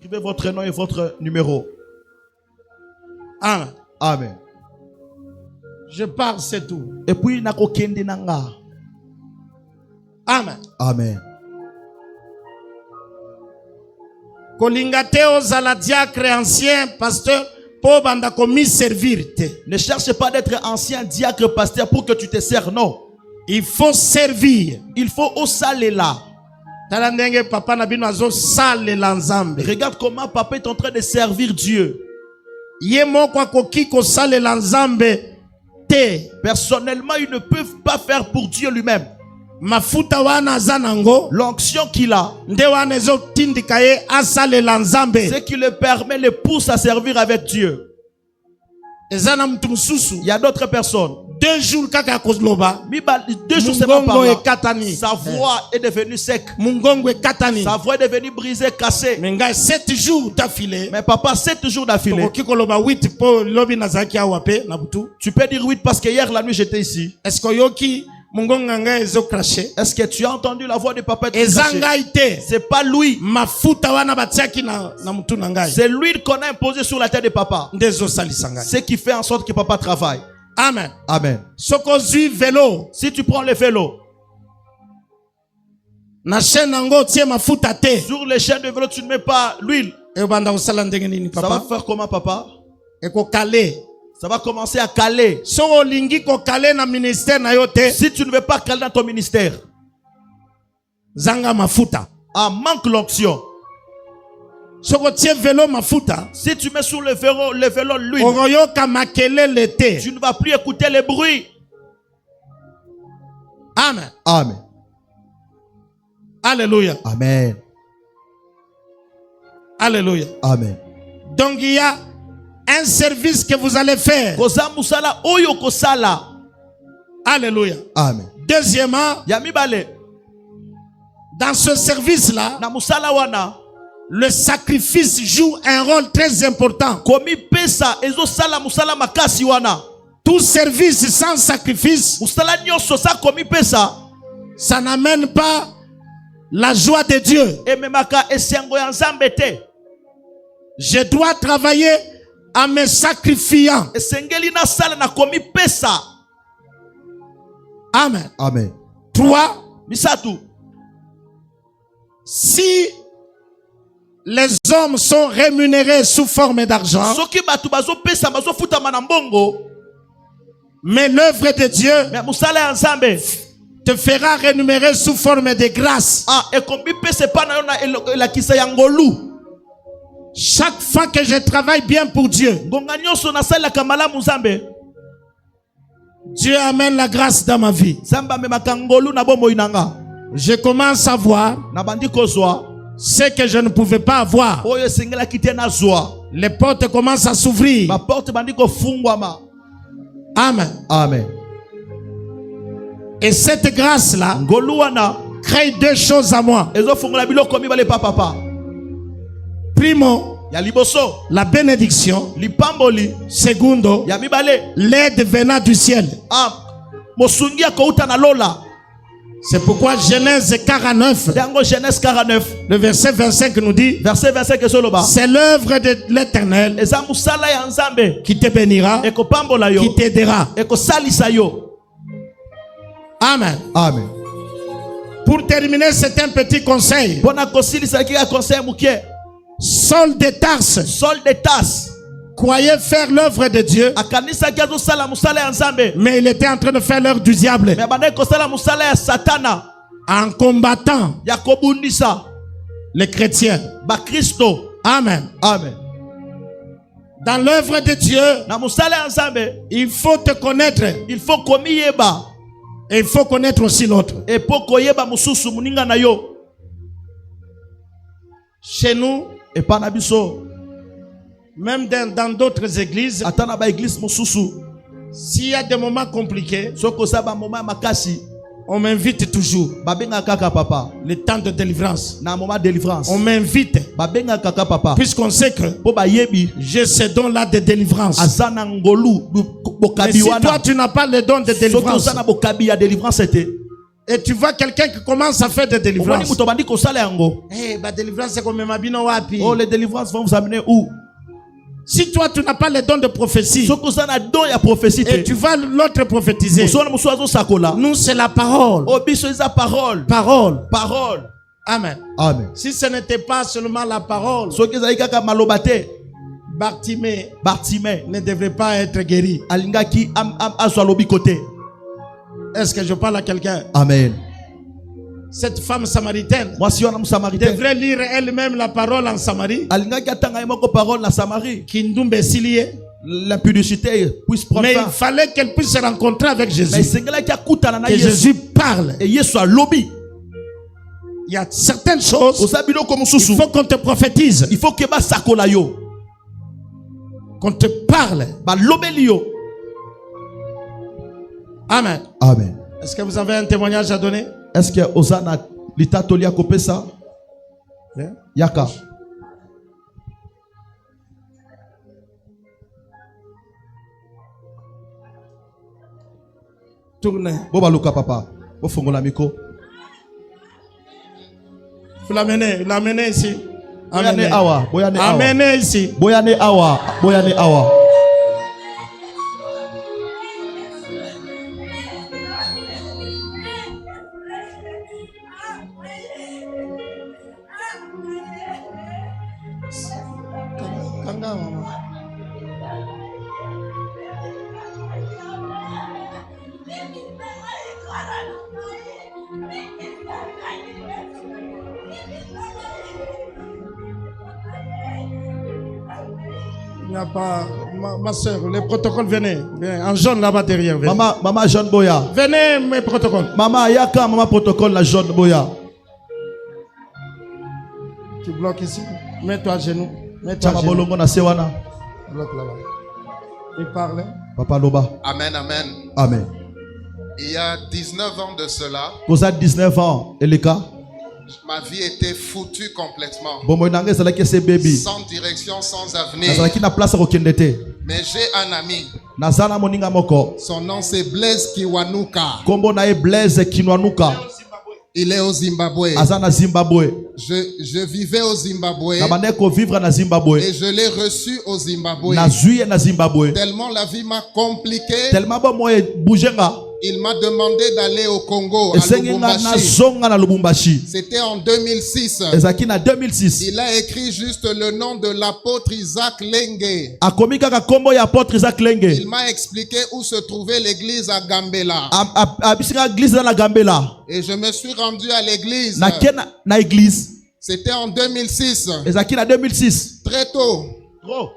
Écrivez votre nom et votre numéro. Amen. Amen. Je pars, c'est tout. Et puis, nakokende nanga. Amen. Amen. Kolingate ozala diacre ancien pasteur pour banda komi servir te. Ne cherche pas d'être ancien diacre pasteur pour que tu te sers, non. Il faut servir. Il faut au salé là. Tala ndenge papa na bino azo salela nzambe. Regarde comment papa est en train de servir Dieu. Ye moko akoki ko salela nzambe te. Personnellement, ils ne peuvent pas faire pour Dieu lui-même. Mafuta wana zanango. L'onction qu'il a, Nde wana ezo tindika ye asalela nzambe. ce qui le permet, le pousse à servir avec Dieu. Ezana mtu mususu. Il y a d'autres personnes. 2 jours kaka kozloba. 2 jours seulement par Mungongo là, ekatani. sa voix est devenue sec. Mungongo ekatani. Sa voix est devenue brisée, cassée. Menga 7 jours d'affilée. Mais papa, 7 jours d'affilée. Tokoki koloba 8 po lobi nazaki awa pe na butu. Tu peux dire 8 parce que hier la nuit j'étais ici. Est-ce que yoki mungongo nga ezo cracher? Est-ce que tu as entendu la voix de papa être Ezanga ite. C'est pas lui. Mafuta wana batiaki na mutu na ngai. C'est l'huile qu'on a imposée sur la tête de papa. Ndezo salisa ngai. Ce qui fait en sorte que papa travaille. Amen. Amen. Soko zui vélo. Si tu prends le vélo, Na chaîne nango tie mafuta te. sur les chaînes de vélo, tu ne mets pas l'huile. E banda osala ndenge nini Ça va papa? faire comment papa? E ko kale. Ça va commencer à caler. Soko lingi ko kale na ministère na yo te. Si tu ne veux pas caler dans ton ministère, Zanga mafuta. manque l'onction. Soko tie vélo mafuta. Si tu mets sur le vélo l'huile, Oroyoka makelele te. tu ne vas plus écouter les bruits. Amen. Amen. Alléluia. Amen. Alléluia. Amen. Donc il y a un service que vous allez faire. Koza musala oyo kosala. Alléluia. Amen. Deuxièmement, Yami bale. dans ce service-là, Na musala wana. le sacrifice joue un rôle très important. Komi pesa ezo sala musala makasi wana. Tout service sans sacrifice, Musala nyonso sa komi pesa. ça n'amène pas la joie de Dieu. E memaka esengo ya nzambe te. Je dois travailler en me sacrifiant. Esengeli na sala na komi pesa. Amen. Amen. 3. Misatu. Si les hommes sont rémunérés sous forme d'argent, Soki batu bazo pesa bazo futa manambongo. mais l'œuvre de Dieu Mais musala ya nzambe. te fera rémunérer sous forme de grâce. E komi pesa pa na yo na la kisa ya ngolu. Chaque fois que je travaille bien pour Dieu, Ngonga nyonso na sala kamala nzambe. Dieu amène la grâce dans ma vie. Zamba memaka ngolu na bomo inanga. Je commence à voir Na bandi kozwa. ce que je ne pouvais pas avoir. Oyo esengela kite na zwa. Les portes commencent à s'ouvrir. Ma porte bandi kofungwama. Amen. Amen. Et cette grâce-là Ngolu wana crée 2 choses à moi. ezo fungola biloko mibale papa. Primo, Ya liboso, la bénédiction. lipamboli. Segundo, Ya mibale, l'aide venant du ciel. mosungi ya kouta na lola. C'est pourquoi Genèse 49, Dango Genèse 49, le verset 25 nous dit, verset 25 esoloba. c'est l'œuvre de l'Éternel Eza musala ya nzambe. qui te bénira, Eko pambola yo. qui t'aidera. Eko salisa yo. Amen. Amen. Pour terminer, c'est un petit conseil. Bona kosilisa ki ya conseil mukie. Saul de Tarse Sol de tasse. croyait faire l'œuvre de Dieu, Akanisa ki azo sala musala ya nzambe. mais il était en train de faire l'œuvre du diable Mais banda ko sala musala ya satana. en combattant Ya kobundisa les chrétiens. ba Kristo. Amen. Amen. Dans l'œuvre de Dieu, Na musala ya nzambe, il faut te connaître il faut komi yeba. et il faut connaître aussi l'autre. Et pour koyeba mususu muninga na yo. Chez nous, Et panabiso. même dans d'autres églises, Atana ba église mususu. s'il y a des moments compliqués, Soko sa ba moment makasi. on m'invite toujours. Babenga kaka papa. Le temps de délivrance, Na moment délivrance. on m'invite. Babenga kaka papa. Puisqu'on sait que Po ba yebi. j'ai ce don-là de délivrance. Azana ngolu Mais bokabi si wana. toi tu n'as pas le don de Soki délivrance, osana bokabi ya délivrance était. Et tu vois quelqu'un qui commence à faire des Omoni délivrances. muto bandi kosala yango. Eh, bah délivrance c'est comme mabino wapi. Oh, les délivrances vont vous amener où? Si toi tu n'as pas les dons de prophétie Soko sana don ya prophétie et te. tu vas l'autre prophétiser. Musona musuazo sakola. Nous c'est la parole. Oh, biso isa parole. Parole. Parole. Amen. Amen. Si ce n'était pas seulement la parole, Soki ezali kaka maloba te. Bartimée Bartimée ne devrait pas être guéri. alingaki azwa lobi côté. Est-ce que je parle à quelqu'un? Amen. Cette femme samaritaine Moi si on a samaritain. devrait lire elle-même la parole en Samarie. Alingaki atanga yemoko parole na Samarie. Kindumbe silie. L'impudicité puisse prendre Mais il fin. fallait qu'elle puisse se rencontrer avec Mais Jésus. sengelaki akutana na Que Yesu. Jésus parle. Et Yesu a lobby. Il y a certaines choses, Osabilo comme il susu. faut qu'on te prophétise, Il faut que ba sakola yo. qu'on te parle. Ba lobeli yo. Amen. Amen. Est-ce que vous avez un témoignage à donner? Est-ce que Osana litatolia kopesa? Yaka. Tournez. Boba luka papa. Bo fongola miko. Vous l'amenez ici. Boyane awa. Boyane awa. Amenez ici. Boyane awa. Boyane awa. Kanga, maman. Il n'y a pas, ma soeur, les protocoles, venez. En jaune là-bas derrière. Venez. Mama Jean Boya. Venez, mes protocoles. Mama yaka mama protocole la Jean Boya. Tu bloques ici. Mets-toi à genoux. Mets-toi à Chama genoux. bolongo na sewana. Bloque là-bas. Il parle. Papa loba. Amen, amen. Amen. Il y a 19 ans de cela, Koza 19 ans eleka. ma vie était foutue complètement. Bomo nanga ezalaki se baby. Sans direction, sans avenir. Nazalaki na place kokende te. Mais j'ai un ami. Nazana moninga moko. Son nom c'est Blaise Kiwanuka. Kombo na e Blaise Kinwanuka. Il est au Zimbabwe. Azana Zimbabwe. Je vivais au Zimbabwe. Na bande ko vivre na Zimbabwe. Et je l'ai reçu au Zimbabwe. Na zuye na Zimbabwe. Tellement la vie m'a compliqué. Tellement bon moi bougenga. Il m'a demandé d'aller au Congo, à Esengi na Lubumbashi. zonga na Lubumbashi. C'était en 2006. Ezaki na 2006. Il a écrit juste le nom de l'apôtre Isaac Lenge. Akomi kaka kombo ya apôtre Isaac Lenge. Il m'a expliqué où se trouvait l'église à Gambela. Abisinga église dans la Gambela. Et je me suis rendu à l'église. Na église. C'était en 2006. Ezaki na 2006. Très tôt. Gros.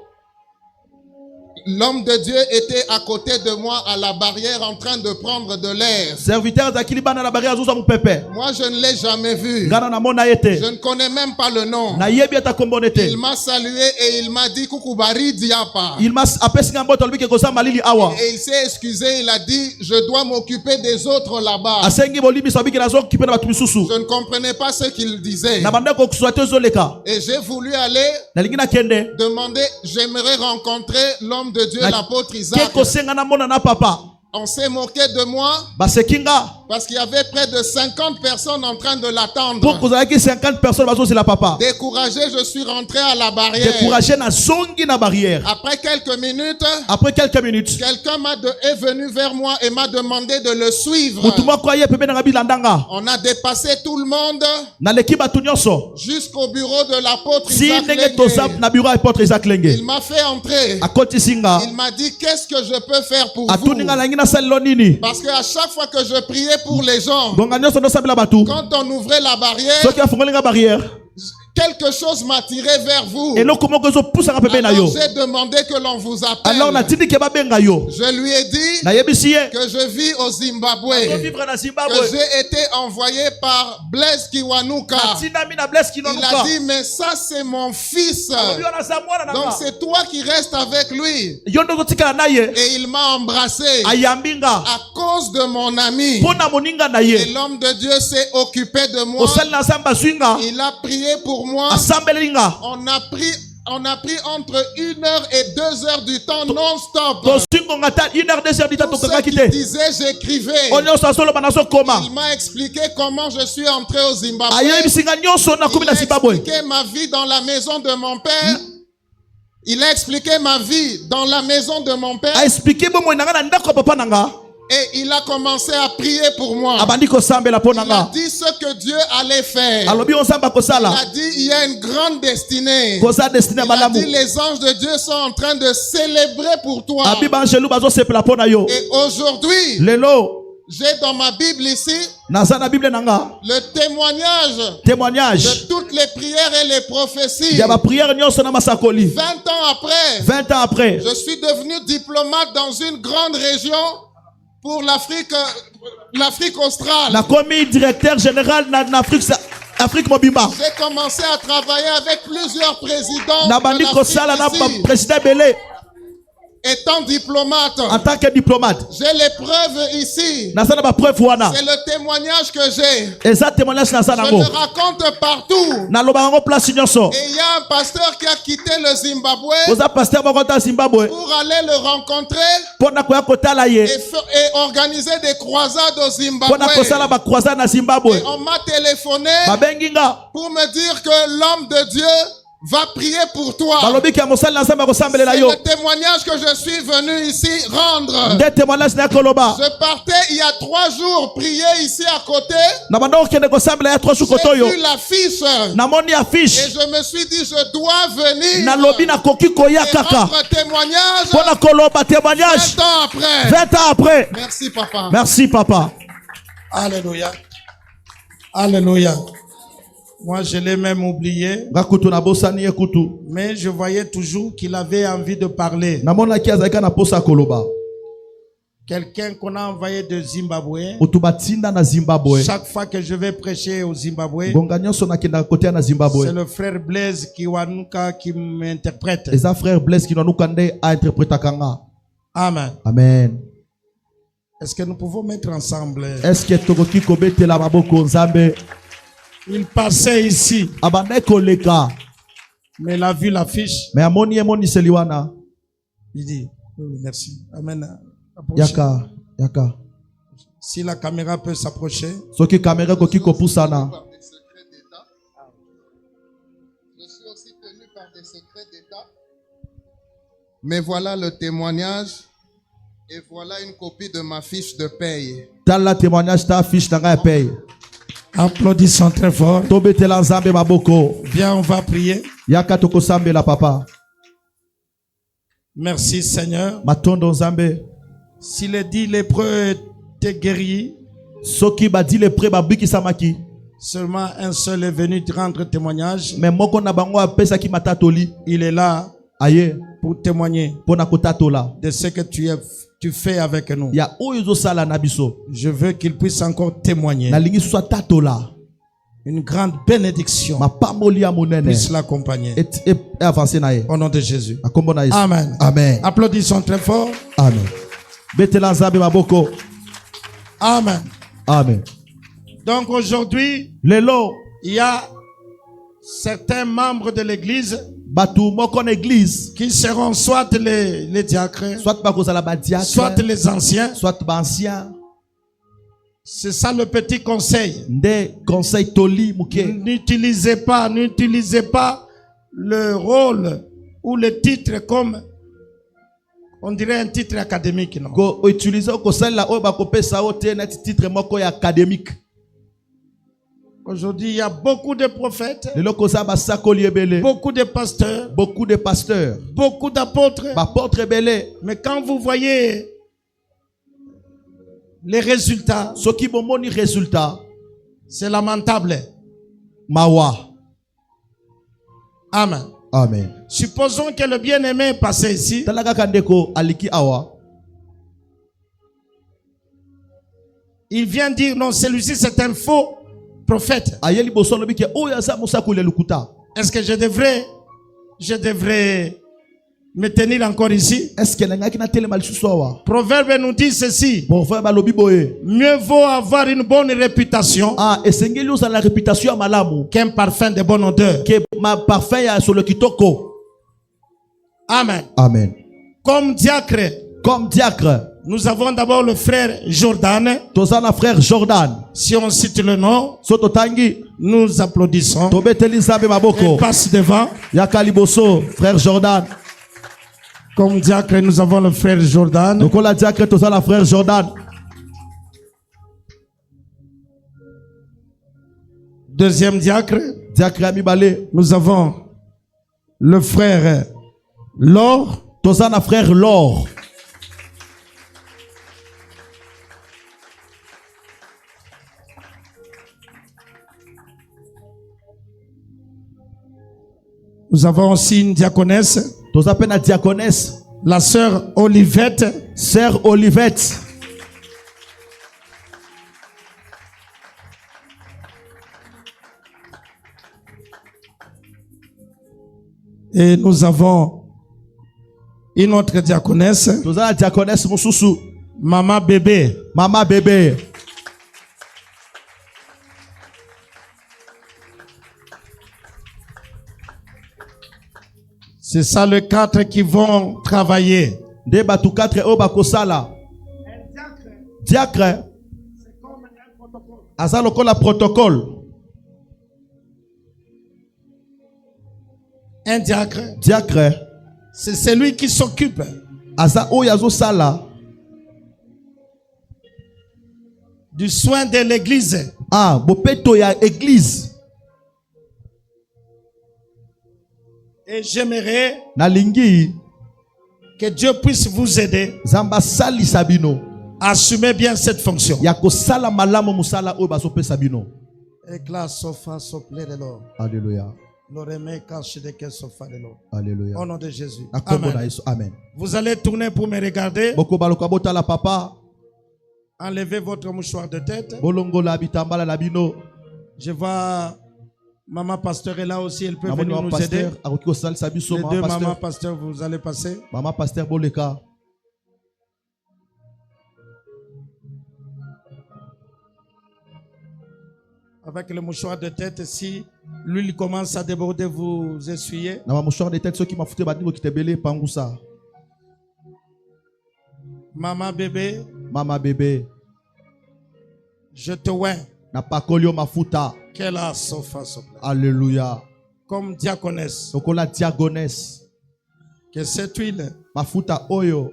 L'homme de Dieu était à côté de moi à la barrière en train de prendre de l'air. Serviteur zakili bana la barrière azuza mupepe. Moi, je ne l'ai jamais vu. Ngana na mona yete. Je ne connais même pas le nom. Na yebi ata kombo nete. Il m'a salué et il m'a dit Kukubari Diapa. Il m'a apesinga mboto albi ke kosa malili awa. Et il s'est excusé, il a dit je dois m'occuper des autres là-bas. Asengi bolibi sabi ke nazo kipe na batu misusu. Je ne comprenais pas ce qu'il disait. Na banda ko kuswate zoleka. Et j'ai voulu aller Na lingina kende. demander, j'aimerais rencontrer l'homme de Dieu, l'apôtre Isaac. Ke kosenga na mona na papa. On s'est moqué de moi Basekinga. parce qu'il y avait près de 50 personnes en train de Pour l'attendre. kozalaki 50 personnes bazo c'est la papa. Découragé, je suis rentré à la barrière. Découragé na zongi na barrière. Après quelques minutes, Après quelques minutes. quelqu'un est venu vers moi et m'a demandé de le suivre. Mutuma kwa ye pembe na bilandanga. On a dépassé tout le monde Na leki batu nyonso. jusqu'au bureau de l'apôtre Si Isaac ndenge toza Lenge. na bureau apôtre Isaac Il Lenge. m'a fait entrer. Akoti singa. Il m'a dit qu'est-ce que je peux faire pour vous? Atuninga langi na salilo nini. Parce qu'à chaque fois que je priais pour les gens, Bonga nyonso ndo sabila batu. quand on ouvrait la barrière, Soki afungolinga barrière. quelque chose m'a tiré vers vous. Eloko moko ezo poussaka pepe na Alors yo. j'ai demandé que l'on vous Alors na appelle. tindi ke babenga yo. Je lui ai dit Na yebisi ye. que je vis au Zimbabwe, Vivre na que Zimbabwe. j'ai été envoyé par Blaise Kiwanuka. Atina mina bless Il kinonuka. a dit, mais ça c'est mon fils. Yo na za mwana Donc nanga. c'est toi qui restes avec lui. Yo ndo zotikala na ye. Et il m'a embrassé Ayambinga. à cause de mon ami. Pona moninga na Et ye. l'homme de Dieu s'est occupé de moi. Osali na samba swinga. Il a prié pour moi. Assembelinga. On a pris on a pris entre 1 heure et 2 heures du temps non-stop. To singo ngata 1 heure 2 heures dita to Tout ce kaka qu'il kite. disait, j'écrivais. Onyo sa solo banaso koma. Il m'a expliqué comment je suis entré au Zimbabwe. Ayo bisinga nyonso na komi Il na a Zimbabwe. expliqué ma vie dans la maison de mon père. Il a expliqué ma vie dans la maison de mon père. A expliqué bomo nanga na ndako papa nanga. Et il a commencé à prier pour moi. Abandi ko sambela po Il a nanga. dit ce que Dieu allait faire. Alobi on samba ko Il sala. a dit il y a une grande destinée. Ko sa destiné Il a malamu. dit les anges de Dieu sont en train de célébrer pour toi. Abi ba angelu bazo sepela po na yo. Et aujourd'hui, Lelo j'ai dans ma Bible ici naza na Bible nanga. le témoignage Témoignage. de toutes les prières et les prophéties. Ya ba prière nyonso na masakoli. 20 ans après, 20 ans après. je suis devenu diplomate dans une grande région pour l'Afrique australe. Na komi directeur général na Afrique mobimba. J'ai commencé à travailler avec plusieurs présidents Na de bandi ko sala na l'Afrique ici. président Belé Étant diplomate, en tant que diplomate. j'ai les preuves ici. Na sana ba preuve wana. C'est le témoignage que j'ai. Eza témoignage na sana Je ngo. le raconte partout. Na loba ngo place nyonso. Et il y a un pasteur qui a quitté le Zimbabwe Oza pasteur moko ta Zimbabwe. pour aller le rencontrer Pona ko ya kotala ye. et organiser des croisades au Zimbabwe. Pona ko sala ba croisade na Zimbabwe. Et on m'a téléphoné Ba benginga. pour me dire que l'homme de Dieu va prier pour toi. Balobi ki amosala na samba ko sambela C'est yo. le témoignage que je suis venu ici rendre. Nde témoignage na koloba. Je partais il y a 3 jours prier ici à côté. Na bando kende ko sambela ya 3 jours koto J'ai yo. vu l'affiche Na moni et affiche. je me suis dit je dois venir Na lobi na koki koya et kaka. rendre témoignage Pona koloba témoignage. 20 ans après. 20 ans après. Merci papa. Merci papa. Alléluia. Alléluia. Moi, je l'ai même oublié, Ngakutu na bosani ekutu. mais je voyais toujours qu'il avait envie de parler. Na mona ki azalika na posa koloba. Quelqu'un qu'on a envoyé de Zimbabwe. Otubatinda na Zimbabwe. Chaque fois que je vais prêcher au Zimbabwe, Gonga nyonso na kenda kote na Zimbabwe. c'est le frère Blaise Kiwanuka qui m'interprète. Eza frère Blaise qui nous kande a interpréter kanga. Amen. Amen. Est-ce que nous pouvons mettre ensemble? Est-ce que tokoki kobetela maboko nzambe Il passait ici, abandai koleka mais il a vu l'affiche. mais amoni emoni seliwana Il dit, oui, merci. Amen. Approchez. yaka Si la caméra peut s'approcher. soki kamera koki kopusana Par des secrets d'État. Je suis aussi tenu par des secrets d'État. Mais voilà le témoignage et voilà une copie de ma fiche de paye. tala témoignage ta fiche nanga paye Applaudissons très fort. tobetela nzambe maboko Viens, on va prier. yaka tokosambela papa Merci Seigneur. matondo nzambe S'il est dit lépreux était guéri, soki badi le pré babikisamaki seulement un seul est venu te rendre témoignage. mais moko na bango apesaki matatoli Il est là aye pour témoigner pona kotatola de ce que tu fais avec nous. ya oyo ezosala na biso Je veux qu'il puisse encore témoigner. nalingi susu atatola Une grande bénédiction mapamboli ya monene puisse l'accompagner. et avancer na ye Au nom de Jésus. na kombo na Yesu. Amen. Amen. Applaudissons très fort. Amen. Betela nzambe maboko. Amen. Amen. Donc aujourd'hui, Lelo il y a certains membres de l'église batu moko na église qui seront soit les diacres, soit bakozala ba diacre soit les anciens. soit ba ancien C'est ça le petit conseil. nde conseil toli muke N'utilisez pas le rôle ou le titre comme, on dirait un titre académique. Non? ko utiliser ko sala oyo bakopesa o te na titre moko ya académique. Aujourd'hui, il y a beaucoup de prophètes, Lelo koza ba sakoli ebele beaucoup de pasteurs, beaucoup de pasteurs beaucoup d'apôtres. ba porte ebele Mais quand vous voyez les résultats, soki bomoni résultat c'est lamentable. mawa. Amen. Amen. Supposons que le bien-aimé est passé ici. Tala kaka ndeko aliki awa Il vient dire non, celui-ci c'est un faux prophète. ayeli boso lobi ke oyo aza mosakoli lukuta. Est-ce que je devrais me tenir encore ici? Est-ce que nangaki na telema lisusu awa Proverbe nous dit ceci. bon frère balobi boye Mieux vaut avoir une bonne réputation esengeli ozala la réputation ya malamu qu'un parfum de bonne odeur. ke ma parfum ya solo kitoko. Amen. Amen. Comme diacre, Comme diacre, nous avons d'abord le frère Jordan. tozana frère Jordan. Si on cite le nom, Soto tangi, nous applaudissons. tobeteli Nzambe Il maboko. passe devant. Yaka liboso, frère Jordan. Comme diacre, nous avons le frère Jordan. Donc on a diacre, tozana frère Jordan. Deuxième diacre, Diacre Amibale, nous avons le frère Laure. tozana frère Laure. Nous avons aussi une diaconesse, Tozapena diaconesse, la sœur Olivette. sœur Olivette. Et nous avons une autre diaconesse, Tozana diaconesse Moussousou. Maman Bébé. Maman bébé. C'est ça les quatre qui vont travailler. De batu 4 o bakosala. Diacre, aza lokola protocole. Un diacre, Diacre, c'est celui qui s'occupe aza oyazo sala. du soin de l'église. Ah, bopeto ya église. Et j'aimerais Nalingi, que Dieu puisse vous aider zamba sali sabino. à assumer bien cette fonction. Yako sala malamu musala o basope sabino. Éclat sofa sople de l'or. Alléluia. L'oreille cache de quel sofa de l'or. Alléluia. Au nom de Jésus. Amen. Amen. Amen. Vous allez tourner pour me regarder. Boko baloka bota la papa. Enlevez votre mouchoir de tête. Bolongo la bitambala la bino. Je vois maman pasteur est là aussi. Elle peut Namoni venir wa nous aider. pasteur, akoki osali sabiso Les maman deux pasteur. mamans pasteur, vous allez passer. Maman pasteur boleka. Avec le mouchoir de tête, si l'huile commence à déborder, vous essuyez. Na ba mouchoir de tête ceux qui m'a foutu badingo ki tebele pangusa. Maman bébé, Mama bébé. je te vois. Na pakolio mafuta. Qu'elle a sofa sople. Alléluia. Comme diaconesse, Lokola diagonesse. que cette huile Mafuta oyo.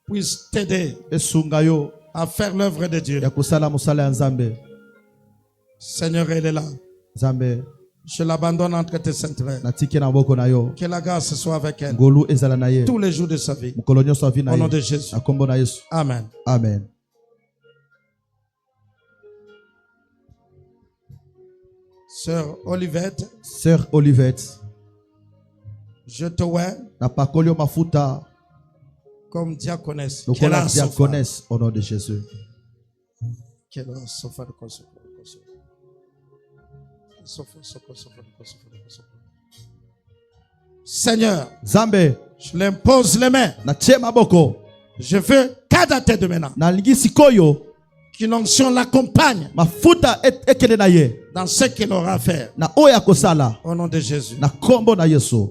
puisse t'aider Esunga yo. à faire l'œuvre de Dieu. Ya kosala musala ya Nzambe. Seigneur, elle est là. Nzambe. Je l'abandonne entre tes saintes mains. Natiki na boko na yo. Que la grâce soit avec elle Ngolu ezala na ye. tous les jours de sa vie. Mukolo nyonso avi na Au nom ye. de Jésus. Na kombo na Yesu. Amen. Amen. Sœur Olivette, Sœur Olivette. je te vois Na pakolio mafuta. comme diaconesse. Lokola diaconesse au nom de Jésus. Seigneur, Nzambe. je l'impose les mains. Na tie maboko. Je veux qu'à dater de maintenant, Na lingi sikoyo. qu'une onction l'accompagne Mafuta ekele na ye. dans ce qu'il aura à faire. Na oya kosala. Au nom de Jésus. Na kombo na Yesu.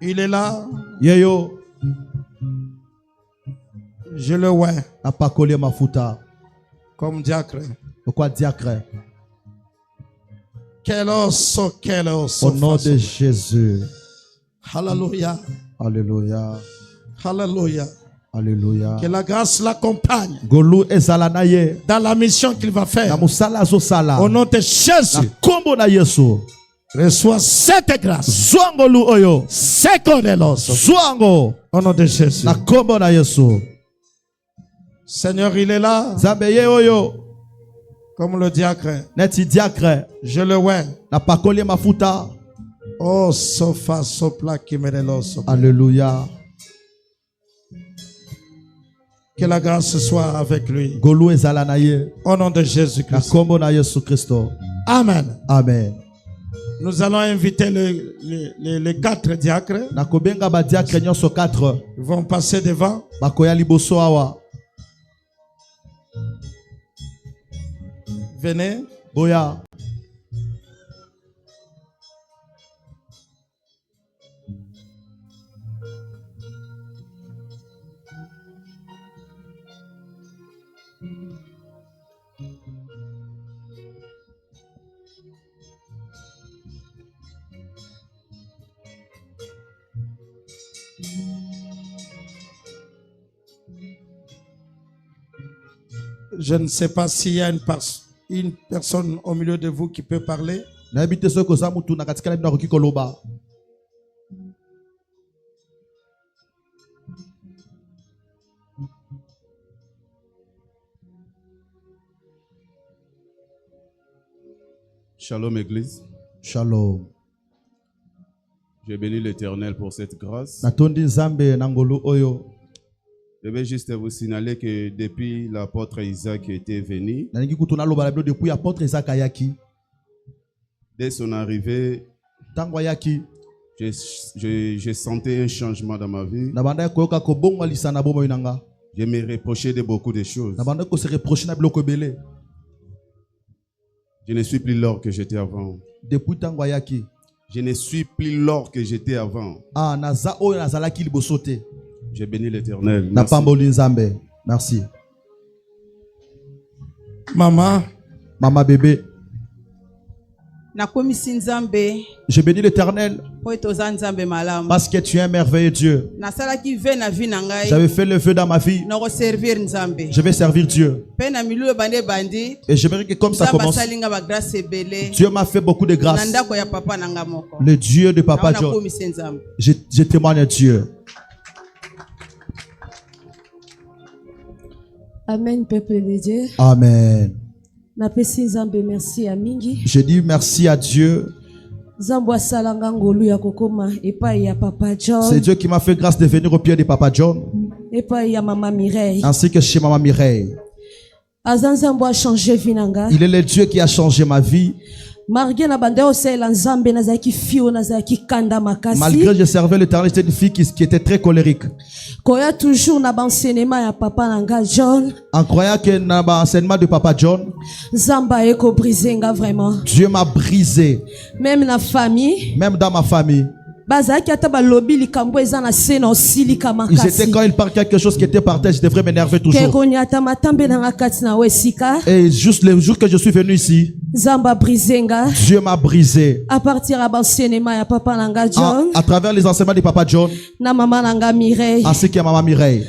Il est là, Yeyo. je le vois Na pakolio mafuta. comme diacre. Pourquoi diacre? Quel os, quel os. Au nom de Jésus. Alléluia, Alléluia. alléluia. Alléluia. Que la grâce l'accompagne Golu ezala na ye. dans la mission qu'il va Na faire. musala zo sala. Au nom de Na Jésus, kombo na Yesu. reçois cette grâce. Zwangolu oyo. Seconde l'os. Zwango. Au nom de Jésus. Na kombo na Yesu. Seigneur, il est là, Nzambe ye oyo. comme le diacre. Neti diacre. Je le vois. Na pakoli mafuta. Oh, sofa, sopla, qui me l'os. Alléluia. Que la grâce soit avec lui. Golu ezala na ye. Au nom de Na Jésus-Christ. kombo na Yesu Kristo. Amen. Amen. Nous allons inviter les quatre diacres. Na kobenga ba diacre nyonso 4. Ils vont passer devant. Bakoya liboso awa. Venez. Boya. Je ne sais pas s'il y a une personne au milieu de vous qui peut parler. Shalom Église. Shalom. Je bénis l'Éternel pour cette grâce. Je vais juste vous signaler que depuis l'apôtre Isaac était venu, dès son arrivée, je sentais un changement dans ma vie. Je me reprochais de beaucoup de choses. Je ne suis plus l'or que j'étais avant. Je ne suis plus l'or que j'étais avant. Je bénis l'Éternel. Merci. Maman. Maman bébé. Je bénis l'Éternel parce que tu es un merveilleux Dieu. J'avais fait le feu dans ma vie. Je vais servir Dieu. Et j'aimerais que comme ça commence, Dieu m'a fait beaucoup de grâce. Le Dieu de Papa John. Je témoigne à Dieu. Amen, peuple de Dieu. Amen. Je dis merci à Dieu. C'est Dieu qui m'a fait grâce de venir au pied de Papa John. Ainsi que chez Maman Mireille. Il est le Dieu qui a changé ma vie. Malgré je servais l'Éternel, j'étais une fille qui était très colérique. En croyant que dans l'enseignement de Papa John, Dieu m'a brisé. Même dans ma famille. Ils étaient quand il parle quelque chose qui était par terre, je devrais m'énerver toujours. Et juste le jour que je suis venu ici, Dieu m'a brisé. À travers les enseignements de Papa John, ainsi que Maman Mireille,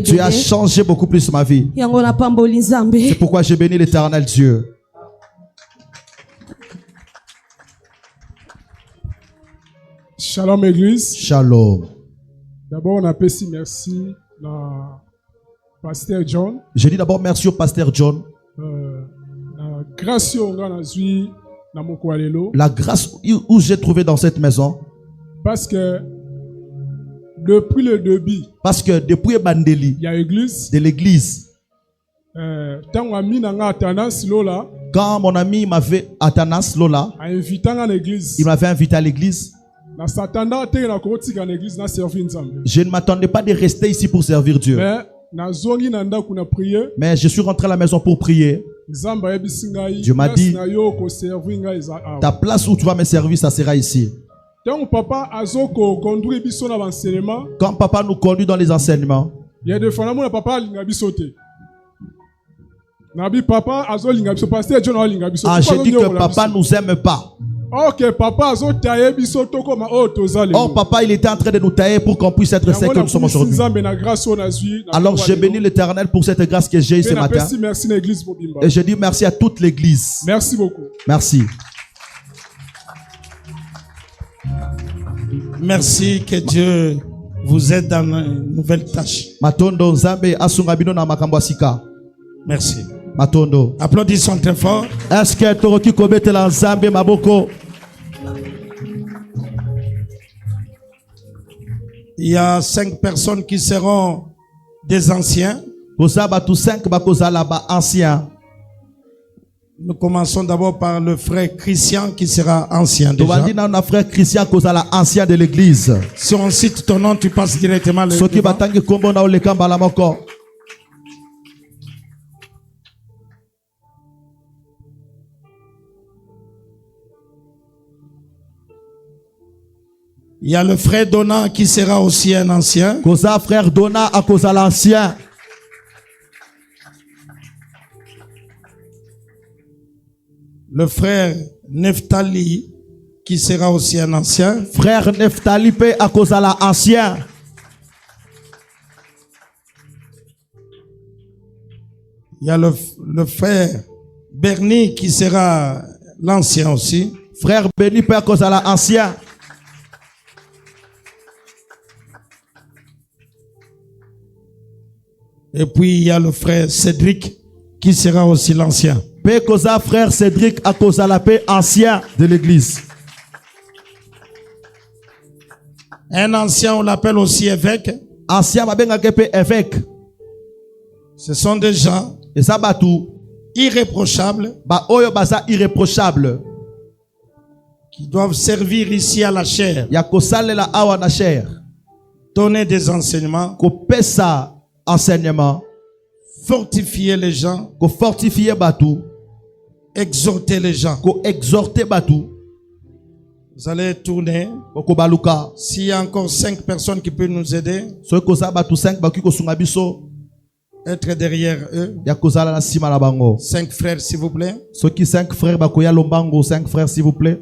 Dieu a changé beaucoup plus ma vie. C'est pourquoi j'ai béni l'Éternel Dieu. Shalom Église. Shalom. D'abord, on appelle si merci à Pasteur John. Je dis d'abord merci au Pasteur John. La grâce où j'ai trouvé dans cette maison. Parce que depuis le début. Depuis Bandeli. Il y a l'église. De l'église. Quand mon ami m'avait Athanas Lola. Il m'avait invité à l'église. Je ne m'attendais pas de rester ici pour servir Dieu. Mais je suis rentré à la maison pour prier. Dieu m'a dit, ta place où tu vas me servir, ça sera ici. Quand papa nous conduit dans les enseignements, j'ai dit que papa nous aime pas. Or papa il était en train de nous tailler pour qu'on puisse être ceux que nous sommes aujourd'hui. Alors j'ai béni l'Éternel pour cette grâce que j'ai eue ce matin. Et je dis merci à toute l'église. Merci beaucoup. Merci. Merci, que Dieu vous aide dans une nouvelle tâche. Merci. Matondo. Applaudissons très fort. Est-ce que Toroki Kobete la Nzambe Maboko? Il y a 5 personnes qui seront des anciens. Nous commençons d'abord par le frère Christian qui sera ancien déjà. Frère Christian ancien de l'église. Si on cite ton nom, tu passes directement le Il y a le frère Donna qui sera aussi un ancien. Frère Donna à cause à l'ancien. Le frère Neftali qui sera aussi un ancien. Frère Neftali à cause à l'ancien. Il y a le frère Bernie qui sera l'ancien aussi. Frère Bernie Père Kozala ancien. Et puis il y a le frère Cédric qui sera aussi l'ancien. Père Koza frère Cédric à Kozala Père ancien de l'église. Un ancien, on l'appelle aussi évêque. Ancien évêque. Ce sont des gens et ça irréprochables. Irréprochables. Qui doivent servir ici à la chair. Donner des enseignements. Enseignement. Fortifier les gens. Fortifier Batou. Exhorter les gens. Exhorter Batou. Vous allez tourner. S'il y a encore 5 personnes qui peuvent nous aider. Être derrière eux. 5 frères s'il vous plaît. 5 frères 5 frères s'il vous plaît.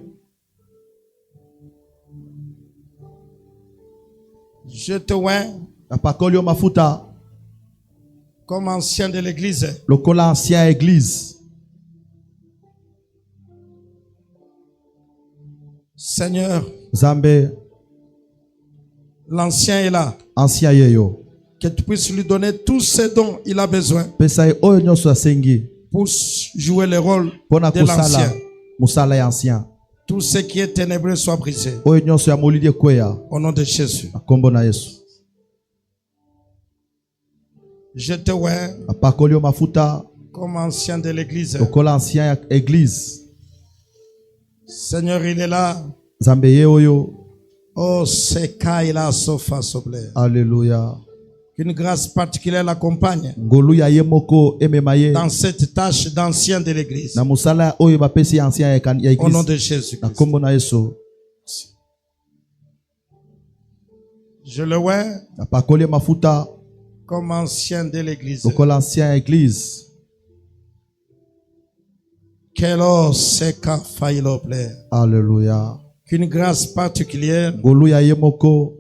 Je te vois. Comme ancien de l'église. Le col ancien église. Seigneur. Zambé. L'ancien est là. Ancien yeyo. Que tu puisses lui donner tout ce dont il a besoin. Pour jouer le rôle de l'ancien. Tout ce qui est ténébreux soit brisé. Au nom de Jésus. Je te vois comme ancien de l'église. Seigneur, il est là. Oh, c'est Kaila Sofa Soble. Alléluia. Qu'une grâce particulière l'accompagne dans cette tâche d'ancien de l'église. Au nom de Jésus. Je le vois comme ancien de l'église. Alléluia. Qu'une grâce particulière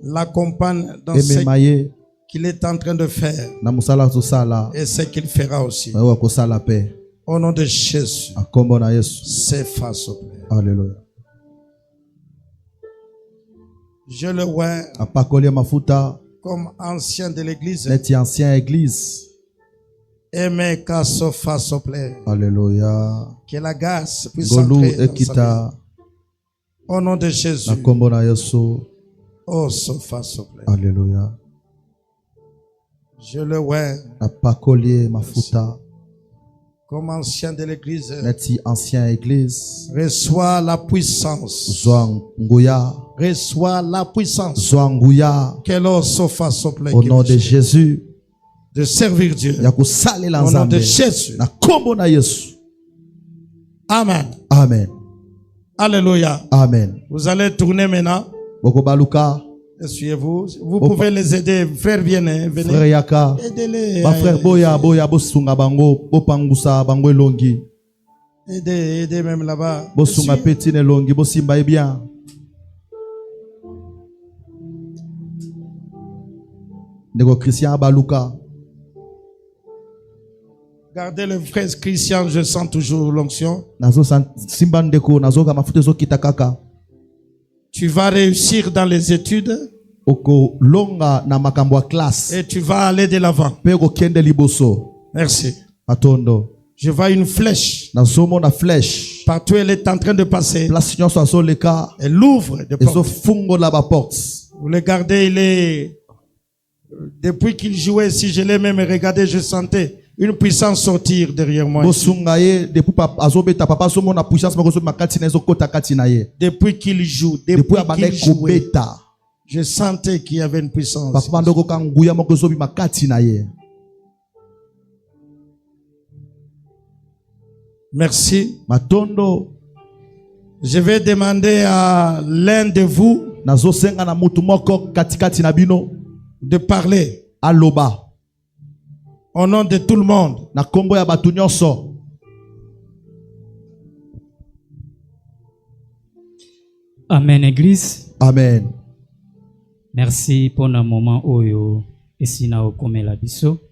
l'accompagne dans ce qu'il est en train de faire et ce qu'il fera aussi. Au nom de Jésus. C'est face au Père. Alléluia. Je le vois comme ancien de l'église. Aimé qu'à ce face au Père. Alléluia. Que la grâce puisse entrer dans sa vie. Au nom de Jésus. Oh, ce face au Père. Alléluia. Je le vois comme ancien de l'église. Reçois la puissance. Reçois la puissance. Au nom de Jésus. De servir Dieu. Au nom de Jésus. Amen. Amen. Alléluia. Amen. Vous allez tourner maintenant. Essuyez-vous. Vous pouvez les aider. Frère, venez. Frère Yaka. Aidez-les. Ma frère Boya bosunga bango. Bopangusa bango elongi. Aidez même là-bas. Bosunga petit elongi. Bosimba bien. Nego Christian Baluka. Gardez le frère Christian, je sens toujours l'onction. Tu vas réussir dans les études. Et tu vas aller de l'avant. Merci. Je vois une flèche. Partout elle est en train de passer. Elle ouvre des portes. Vous le gardez, il est... Depuis qu'il jouait, si je l'ai même regardé, je sentais une puissance sortir derrière moi. Depuis qu'il joue, je sentais qu'il y avait une puissance. Merci. Je vais demander à l'un de vous de parler. Aloba. Au nom de tout le monde. Amen, Église. Amen. Merci pour un moment oyo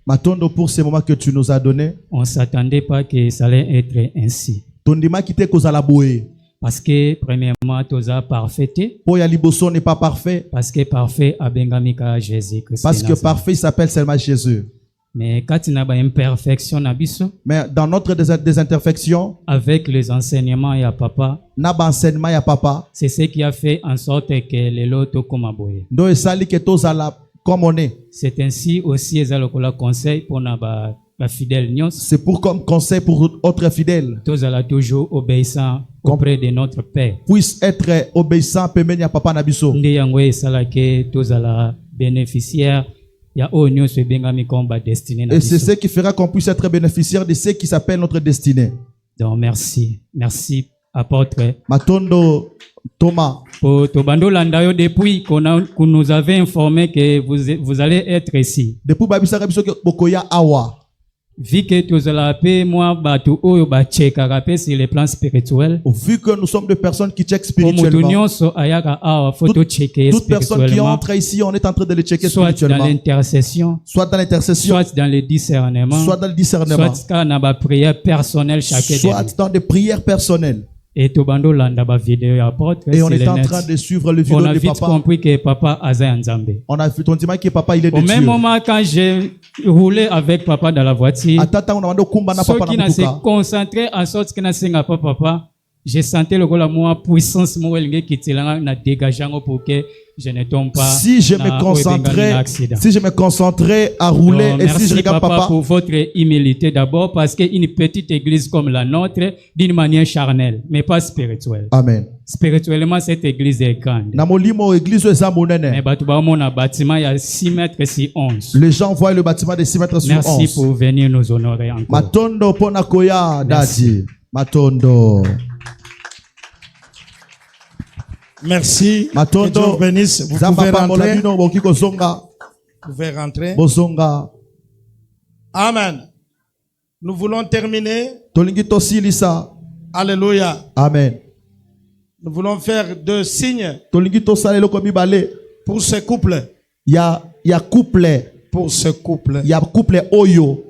Matondo, pour ces moments que tu nous as donnés. On ne s'attendait pas que ça allait être ainsi. Tondima qui te cause la bouée. Parce que premièrement, tu as parfaité. Pour Yaliboso n'est pas parfait. Parce que parfait a bengamika Jésus Christ. Parce que parfait s'appelle seulement Jésus. Mais quand il y a une imperfection, mais dans notre désinterfection, avec les enseignements et à papa, c'est ce qui a fait en sorte que les lotos comme aboye. C'est ainsi aussi le conseil pour la fidèle. C'est pour comme conseil pour autres fidèles. Tous allons toujours obéissant auprès de notre Père. Puisse être obéissant pemenya papa nabiso. Ndi yangwe salake tous allons bénéficiaires. Et c'est ce qui fera qu'on puisse être bénéficiaire de ce qui s'appelle notre destinée. Donc merci, merci apôtre. Matondo Thomas. Pour Tobando Landayo depuis qu'on nous avait informé que vous allez être ici. Depuis babisa biso ke bokoya awa. Vu que tu as appelé moi batu oyo ba check rapé sur le plan spirituel. Vu que nous sommes des personnes qui checkent spirituellement. Toute personne qui entre ici, on est en train de les checker spirituellement. Soit dans l'intercession. Soit dans l'intercession. Soit dans le discernement. Soit dans le discernement. Soit dans la prière personnelle chacun. Soit dans des prières personnelles. Et Tobando landa ba vidéo apôtre. Et on est en train de suivre le vidéo de papa. On a vite compris que papa a Nzambe. On a vu ton dimanche que papa il est de Dieu. Au même moment quand j'ai roulé avec papa dans la voiture, ceux qui n'a se concentré en sorte que n'a singa papa, j'ai senti le la moi puissance moi qui na dégageant pour que je ne tombe pas. Si je me concentrais à rouler et si je regarde papa pour votre humilité d'abord parce qu'une petite église comme la nôtre d'une manière charnelle mais pas spirituelle. Amen. Spirituellement cette église est grande. Mais bâtiment il y a 6 mètres sur 11. Les gens voient le bâtiment de 6 mètres sur 11. Merci pour venir nous honorer encore. Matondo pona koya dadi. Matondo. Merci. Matondo. Que Dieu bénisse. Vous pouvez rentrer. Vous pouvez rentrer. Amen. Nous voulons terminer. Alléluia. Amen. Nous voulons faire 2 signes. Pour ce couple. Il y a couple. Pour ce couple. Il y a couple Oyo.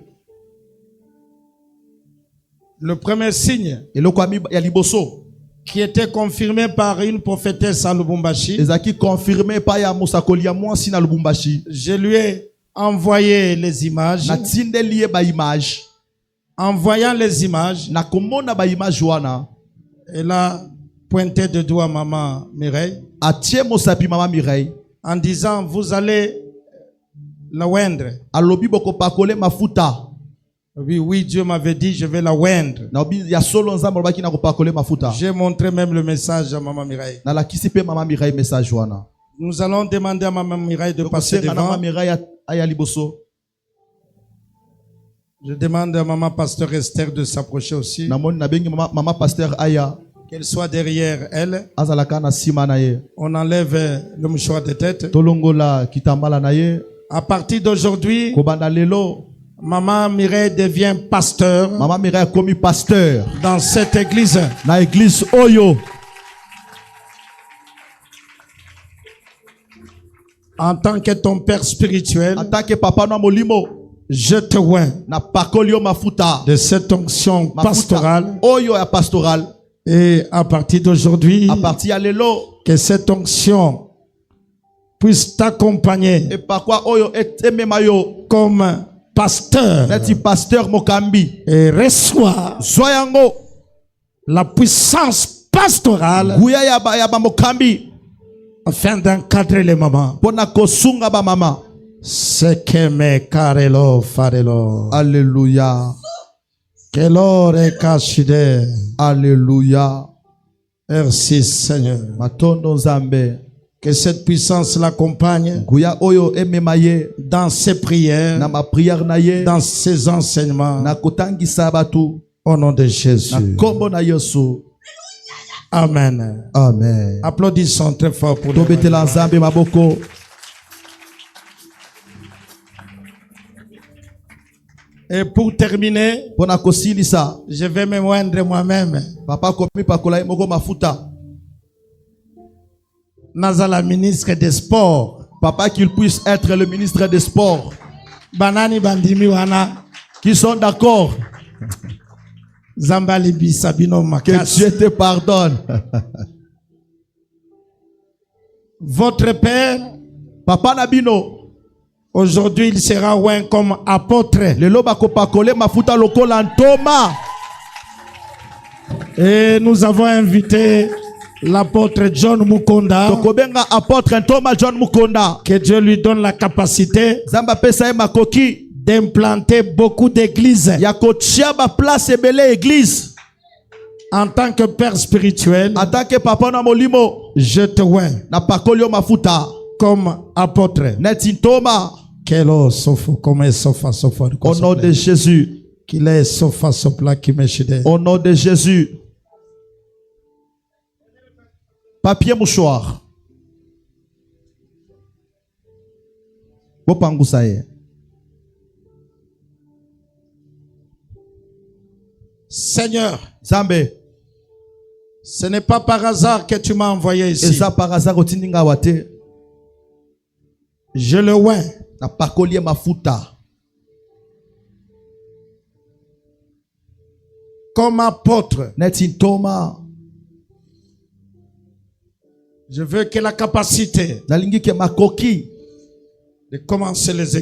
Le premier signe. Et le il y a liboso. Qui était confirmé par une prophétesse à Lubumbashi. Je lui ai envoyé les images. En voyant les images, elle a pointé de doigt maman Mireille. En disant, vous allez la oindre. Oui, Dieu m'avait dit, je vais la oindre. J'ai montré même le message à maman Mireille. Nous allons demander à maman Mireille de passer devant. Je demande à maman pasteur Esther de s'approcher aussi. Qu'elle soit derrière elle. On enlève le mouchoir de tête. À partir d'aujourd'hui, maman Mireille devient pasteur. Maman Mireille a commis pasteur dans cette église. Na église Oyo. En tant que ton père spirituel. En tant que papa no molimo. Je te oins. Na pakolio mafuta. De cette onction pastorale. Oyo ya pastorale. Et à partir d'aujourd'hui. À partir à l'élo. Que cette onction puisse t'accompagner. Et par quoi Oyo est memayo. Comme pasteur. Pasteur Mokambi. Et reçoit la puissance pastorale afin d'encadrer les mamans. C'est que me carelo farelo. Alléluia. Que l'or est caché. Alléluia. Merci Seigneur. Matondo Zambe. Que cette puissance l'accompagne dans ses prières, dans ses enseignements. Au nom de Jésus. Amen. Amen. Applaudissons très fort pour lui. Et pour terminer, je vais me moindre moi-même. Nazala ministre des Sports. Papa, qu'il puisse être le ministre des Sports. Banani bandimi wana. Qui sont d'accord. Zambali Sabino Makas. Que Dieu te pardonne. Votre père, Papa Nabino, aujourd'hui il sera oint comme apôtre. Le loba kopakole mafuta lokola ntoma. Et nous avons invité l'apôtre John Mukonda. Tokobenga apôtre Ntoma John Mukonda. Que Dieu lui donne la capacité Zamba pesa makoki d'implanter beaucoup d'églises. Yakotia ba place ebele église. En tant que père spirituel, en tant que papa na molimo, je te vois na pakolio mafuta comme apôtre. Netintoma. Kelo sofo comme sofa sofa. Au nom de Jésus. Qu'il est sofa sopla qui me chide. Au nom de Jésus. Papier mouchoir. Bopangusaye. Seigneur, Zambé, ce n'est pas par hasard que tu m'as envoyé ici. Je le vois. Na pakolier mafuta. Comme apôtre. Netintoma. Je veux que la capacité de commencer les